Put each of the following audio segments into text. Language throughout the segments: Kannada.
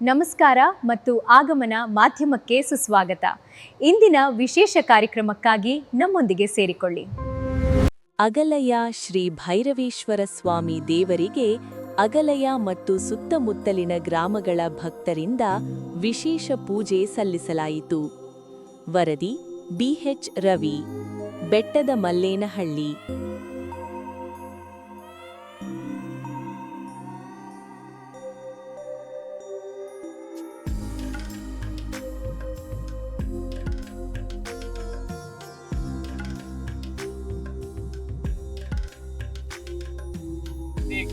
ನಮಸ್ಕಾರ ಮತ್ತು ಆಗಮನ ಮಾಧ್ಯಮಕ್ಕೆ ಸುಸ್ವಾಗತ. ಇಂದಿನ ವಿಶೇಷ ಕಾರ್ಯಕ್ರಮಕ್ಕಾಗಿ ನಮ್ಮೊಂದಿಗೆ ಸೇರಿಕೊಳ್ಳಿ. ಅಗಲಯ ಶ್ರೀ ಭೈರವೇಶ್ವರ ಸ್ವಾಮಿ ದೇವರಿಗೆ ಅಗಲಯ ಮತ್ತು ಸುತ್ತಮುತ್ತಲಿನ ಗ್ರಾಮಗಳ ಭಕ್ತರಿಂದ ವಿಶೇಷ ಪೂಜೆ ಸಲ್ಲಿಸಲಾಯಿತು. ವರದಿ BH ರವಿ, ಬೆಟ್ಟದ ಮಲ್ಲೇನಹಳ್ಳಿ.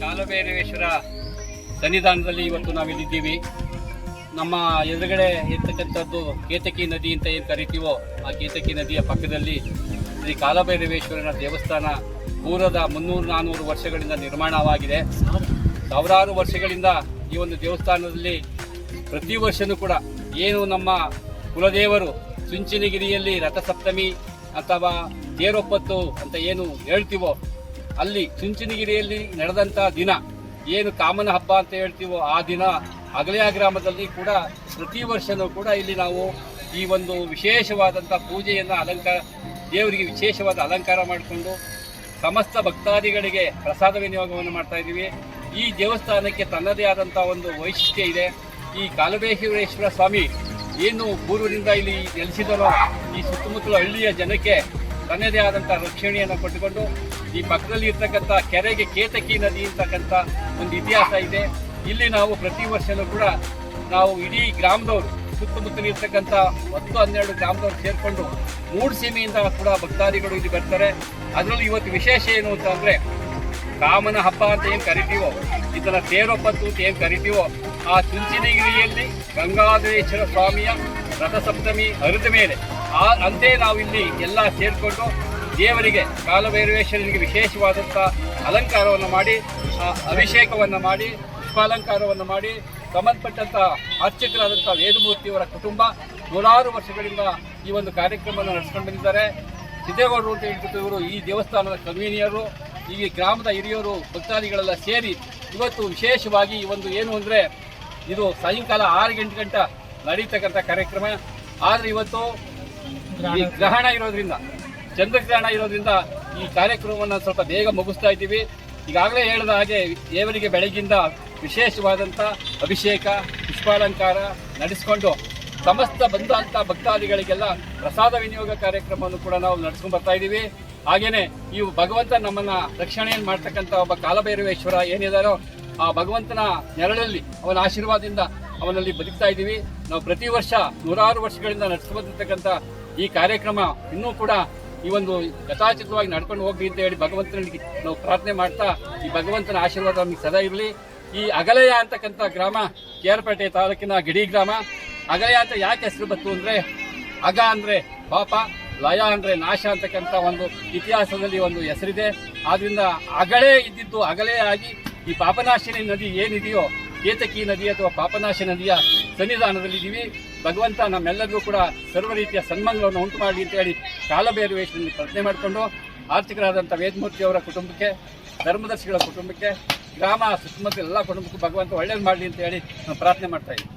ಕಾಲಭೈರವೇಶ್ವರ ಸನ್ನಿಧಾನದಲ್ಲಿ ಇವತ್ತು ನಾವಿಲ್ಲಿದ್ದೀವಿ. ನಮ್ಮ ಎದುರುಗಡೆ ಇರ್ತಕ್ಕಂಥದ್ದು ಕೇತಕಿ ನದಿ ಅಂತ ಏನು ಕರಿತೀವೋ, ಆ ಕೇತಕಿ ನದಿಯ ಪಕ್ಕದಲ್ಲಿ ಶ್ರೀ ಕಾಲಭೈರವೇಶ್ವರನ ದೇವಸ್ಥಾನ ಪೂರ್ವದ 300-400 ವರ್ಷಗಳಿಂದ ನಿರ್ಮಾಣವಾಗಿದೆ. ಸಾವಿರಾರು ವರ್ಷಗಳಿಂದ ಈ ಒಂದು ದೇವಸ್ಥಾನದಲ್ಲಿ ಪ್ರತಿ ವರ್ಷವೂ ಕೂಡ ಏನು ನಮ್ಮ ಕುಲದೇವರು ಚುಂಚನಗಿರಿಯಲ್ಲಿ ರಥಸಪ್ತಮಿ ಅಥವಾ ತೇರೊಪ್ಪತ್ತು ಅಂತ ಏನು ಹೇಳ್ತೀವೋ, ಅಲ್ಲಿ ಚುಂಚನಗಿರಿಯಲ್ಲಿ ನಡೆದಂಥ ದಿನ ಏನು ಕಾಮನ ಹಬ್ಬ ಅಂತ ಹೇಳ್ತೀವೋ, ಆ ದಿನ ಅಗಲಯ ಗ್ರಾಮದಲ್ಲಿ ಕೂಡ ಪ್ರತಿ ವರ್ಷವೂ ಕೂಡ ಇಲ್ಲಿ ನಾವು ಈ ಒಂದು ವಿಶೇಷವಾದಂಥ ಪೂಜೆಯನ್ನು ದೇವರಿಗೆ ವಿಶೇಷವಾದ ಅಲಂಕಾರ ಮಾಡಿಕೊಂಡು ಸಮಸ್ತ ಭಕ್ತಾದಿಗಳಿಗೆ ಪ್ರಸಾದ ವಿನಿಯೋಗವನ್ನು ಮಾಡ್ತಾ ಇದ್ದೀವಿ. ಈ ದೇವಸ್ಥಾನಕ್ಕೆ ತನ್ನದೇ ಆದಂಥ ಒಂದು ವೈಶಿಷ್ಟ್ಯ ಇದೆ. ಈ ಕಾಲಭೈರವೇಶ್ವರ ಸ್ವಾಮಿ ಏನು ಪೂರ್ವದಿಂದ ಇಲ್ಲಿ ನೆಲೆಸಿದರೋ, ಈ ಸುತ್ತಮುತ್ತಲ ಹಳ್ಳಿಯ ಜನಕ್ಕೆ ತನ್ನದೇ ಆದಂಥ ರಕ್ಷಣೆಯನ್ನು ಕೊಟ್ಟುಕೊಂಡು ಈ ಪಕ್ಕದಲ್ಲಿ ಇರ್ತಕ್ಕಂಥ ಕೆರೆಗೆ ಕೇತಕಿ ನದಿ ಇರ್ತಕ್ಕಂಥ ಒಂದು ಇತಿಹಾಸ ಇದೆ. ಇಲ್ಲಿ ನಾವು ಪ್ರತಿ ವರ್ಷವೂ ಕೂಡ ನಾವು ಇಡೀ ಗ್ರಾಮದವರು ಸುತ್ತಮುತ್ತಲು ಇರ್ತಕ್ಕಂಥ 10-12 ಗ್ರಾಮದವರು ಸೇರಿಕೊಂಡು ಮೂಡ್ಸೀಮೆಯಿಂದ ಕೂಡ ಭಕ್ತಾದಿಗಳು ಇಲ್ಲಿ ಬರ್ತಾರೆ. ಅದರಲ್ಲಿ ಇವತ್ತು ವಿಶೇಷ ಏನು ಅಂತ ಅಂದರೆ, ಕಾಮನ ಹಬ್ಬ ಅಂತ ಏನು ಕರಿತೀವೋ, ಇದನ್ನು ತೇರೊಪ್ಪತ್ತು ಅಂತ ಏನು ಕರಿತೀವೋ, ಆ ಚುಂಚನಗಿರಿಯಲ್ಲಿ ಗಂಗಾಧರೇಶ್ವರ ಸ್ವಾಮಿಯ ರಥಸಪ್ತಮಿ ಹರಿದ ಮೇಲೆ ಅಂತೆ ನಾವಿಲ್ಲಿ ಎಲ್ಲ ಸೇರಿಕೊಂಡು ದೇವರಿಗೆ ಕಾಲಭೈರವೇಶ್ವರನಿಗೆ ವಿಶೇಷವಾದಂಥ ಅಲಂಕಾರವನ್ನು ಮಾಡಿ, ಅಭಿಷೇಕವನ್ನು ಮಾಡಿ, ಪುಷ್ಪಾಲಂಕಾರವನ್ನು ಮಾಡಿ, ಸಂಬಂಧಪಟ್ಟಂಥ ಅರ್ಚಕರಾದಂಥ ವೇದಮೂರ್ತಿಯವರ ಕುಟುಂಬ ನೂರಾರು ವರ್ಷಗಳಿಂದ ಈ ಒಂದು ಕಾರ್ಯಕ್ರಮವನ್ನು ನಡೆಸ್ಕೊಂಡು ಬಂದಿದ್ದಾರೆ. ಸಿದ್ದೇಗೌಡರು ಅಂತ ಹೇಳ್ಬಿಟ್ಟು ಇವರು ಈ ದೇವಸ್ಥಾನದ ಕನ್ವೀನಿಯರು. ಈ ಗ್ರಾಮದ ಹಿರಿಯರು ಭಕ್ತಾದಿಗಳೆಲ್ಲ ಸೇರಿ ಇವತ್ತು ವಿಶೇಷವಾಗಿ ಈ ಒಂದು ಏನು ಅಂದರೆ, ಇದು ಸಾಯಂಕಾಲ 6 ಗಂಟೆ ನಡೀತಕ್ಕಂಥ ಕಾರ್ಯಕ್ರಮ. ಆದರೆ ಇವತ್ತು ಈ ಗ್ರಹಣ ಇರೋದ್ರಿಂದ, ಚಂದ್ರಗ್ರಹಣ ಇರೋದ್ರಿಂದ ಈ ಕಾರ್ಯಕ್ರಮವನ್ನು ಸ್ವಲ್ಪ ಬೇಗ ಮುಗಿಸ್ತಾ ಇದ್ದೀವಿ. ಈಗಾಗಲೇ ಹೇಳಿದ ಹಾಗೆ ದೇವರಿಗೆ ಬೆಳಗಿಂದ ವಿಶೇಷವಾದಂಥ ಅಭಿಷೇಕ, ಪುಷ್ಪಾಲಂಕಾರ ನಡೆಸಿಕೊಂಡು ಸಮಸ್ತ ಬಂದಂಥ ಭಕ್ತಾದಿಗಳಿಗೆಲ್ಲ ಪ್ರಸಾದ ವಿನಿಯೋಗ ಕಾರ್ಯಕ್ರಮವನ್ನು ಕೂಡ ನಾವು ನಡೆಸ್ಕೊಂಡು ಬರ್ತಾ ಇದ್ದೀವಿ. ಹಾಗೆಯೇ ಈ ಭಗವಂತ ನಮ್ಮನ್ನು ರಕ್ಷಣೆಯನ್ನು ಮಾಡ್ತಕ್ಕಂಥ ಒಬ್ಬ ಕಾಲಭೈರವೇಶ್ವರ ಏನಿದಾರೋ, ಆ ಭಗವಂತನ ನೆರಳಲ್ಲಿ ಅವನ ಆಶೀರ್ವಾದದಿಂದ ಅವನಲ್ಲಿ ಬದುಕ್ತಾ ಇದ್ದೀವಿ. ನಾವು ಪ್ರತಿ ವರ್ಷ ನೂರಾರು ವರ್ಷಗಳಿಂದ ನಡೆಸ್ಕೊಂಡಿರ್ತಕ್ಕಂಥ ಈ ಕಾರ್ಯಕ್ರಮ ಇನ್ನೂ ಕೂಡ ಈ ಒಂದು ಯಥಾಚಿತವಾಗಿ ನಡ್ಕೊಂಡು ಹೋಗ್ಲಿ ಅಂತ ಹೇಳಿ ಭಗವಂತನಿಗೆ ನಾವು ಪ್ರಾರ್ಥನೆ ಮಾಡ್ತಾ, ಈ ಭಗವಂತನ ಆಶೀರ್ವಾದ ನಮಗೆ ಸದಾ ಇರಲಿ. ಈ ಅಗಲಯ ಅಂತಕ್ಕಂಥ ಗ್ರಾಮ KR ಪೇಟೆ ತಾಲೂಕಿನ ಗಡಿ ಗ್ರಾಮ. ಅಗಲಯ ಅಂತ ಯಾಕೆ ಹೆಸರು ಬಂತು ಅಂದರೆ, ಅಗ ಅಂದರೆ ಪಾಪ, ಲಯ ಅಂದರೆ ನಾಶ ಅಂತಕ್ಕಂಥ ಒಂದು ಇತಿಹಾಸದಲ್ಲಿ ಒಂದು ಹೆಸರಿದೆ. ಆದ್ದರಿಂದ ಅಗಳೇ ಇದ್ದಿದ್ದು ಅಗಲೇ ಆಗಿ ಈ ಪಾಪನಾಶಿನಿ ನದಿ ಏನಿದೆಯೋ, ಕೇತಕಿ ನದಿ ಅಥವಾ ಪಾಪನಾಶ ನದಿಯ ಸನ್ನಿಧಾನದಲ್ಲಿದ್ದೀವಿ. ಭಗವಂತ ನಮ್ಮೆಲ್ಲರಿಗೂ ಕೂಡ ಸರ್ವ ರೀತಿಯ ಸನ್ಮಾನಗಳನ್ನು ಉಂಟು ಮಾಡಲಿ ಅಂತ ಹೇಳಿ ಕಾಲಭೈರವೇಶ್ವರನಿಗೆ ಪ್ರಾರ್ಥನೆ ಮಾಡಿಕೊಂಡು, ಆರ್ಥಿಕರಾದಂಥ ವೇದಮೂರ್ತಿಯವರ ಕುಟುಂಬಕ್ಕೆ, ಧರ್ಮದರ್ಶಿಗಳ ಕುಟುಂಬಕ್ಕೆ, ಗ್ರಾಮ ಸುತ್ತಮುತ್ತ ಎಲ್ಲ ಕುಟುಂಬಕ್ಕೂ ಭಗವಂತ ಒಳ್ಳೇದು ಮಾಡಲಿ ಅಂತ ಹೇಳಿ ನಾವು ಪ್ರಾರ್ಥನೆ ಮಾಡ್ತಾ ಇದ್ದೀವಿ.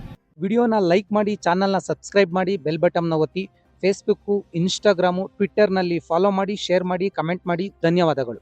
ವಿಡಿಯೋನ ಲೈಕ್ ಮಾಡಿ, ಚಾನಲ್ನ ಸಬ್ಸ್ಕ್ರೈಬ್ ಮಾಡಿ, ಬೆಲ್ ಬಟನ್ನ ಒತ್ತಿ. ಫೇಸ್ಬುಕ್ಕು, ಇನ್ಸ್ಟಾಗ್ರಾಮು, ಟ್ವಿಟ್ಟರ್ನಲ್ಲಿ ಫಾಲೋ ಮಾಡಿ, ಶೇರ್ ಮಾಡಿ, ಕಮೆಂಟ್ ಮಾಡಿ. ಧನ್ಯವಾದಗಳು.